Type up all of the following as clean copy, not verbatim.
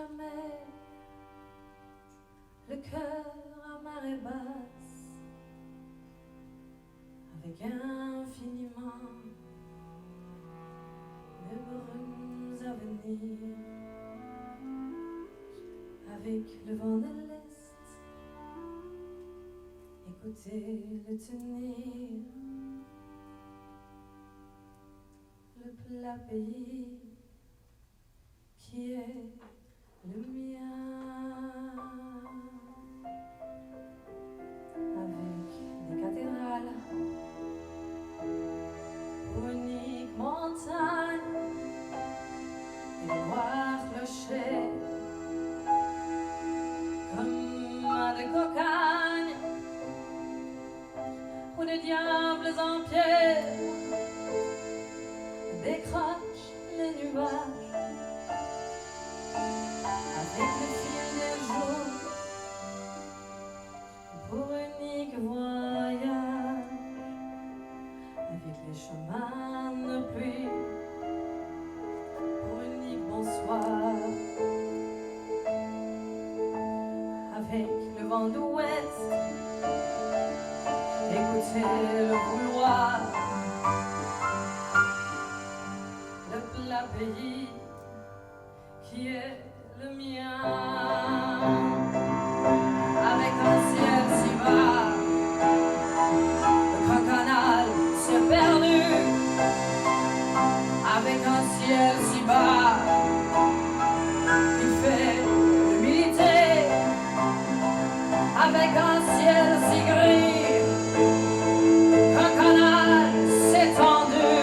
jamais, le cœur à marée basse, avec infiniment de brumes à venir, avec le vent de l'Est, écoutez le tenir, le plat pays qui est le mien, avec des cathédrales pour unique montagne et des noirs clochers comme à des cocagne où des diables en pierre décrochent les nuages avec le fil des jours pour unique voyage, avec les chemins de pluie pour unique bonsoir, avec le vent d'ouest, écoutez le vouloir, le plat pays qui est le mien, avec un ciel si bas, le grand canal s'est perdu, avec un ciel si bas, il fait l'humilité, avec un ciel si gris, qu'un canal s'est tendu,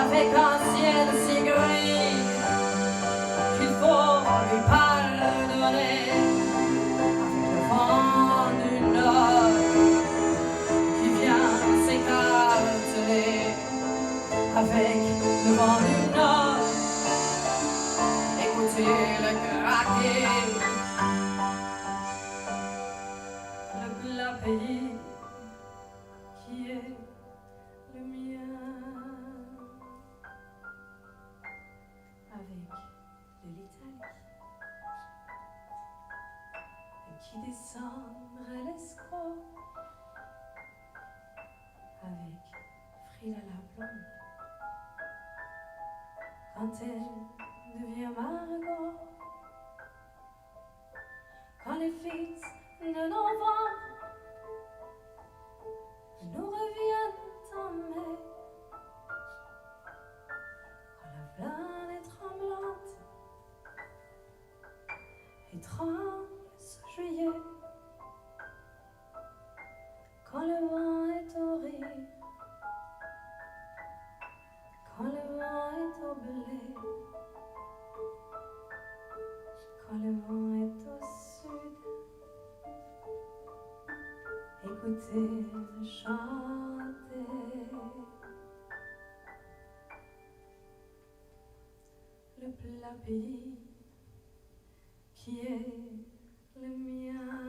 avec un ciel si gris, qu'il faut lui pardonner, avec le vent du nord qui vient s'écarteler, avec le vent du nord, écoutez le craquer, le plat pays qui est le mien, avec de l'Italie qui descendrait l'escroc, avec Frida la blonde quand elle devient Margot, quand les fils de novembre nous reviennent en mai, quand la flamme est tremblante et tremble ce juillet, quand le vent est au rire, quand le vent est au blé, quand le vent est au sud, écoutez chanter le plat pays qui est le mien.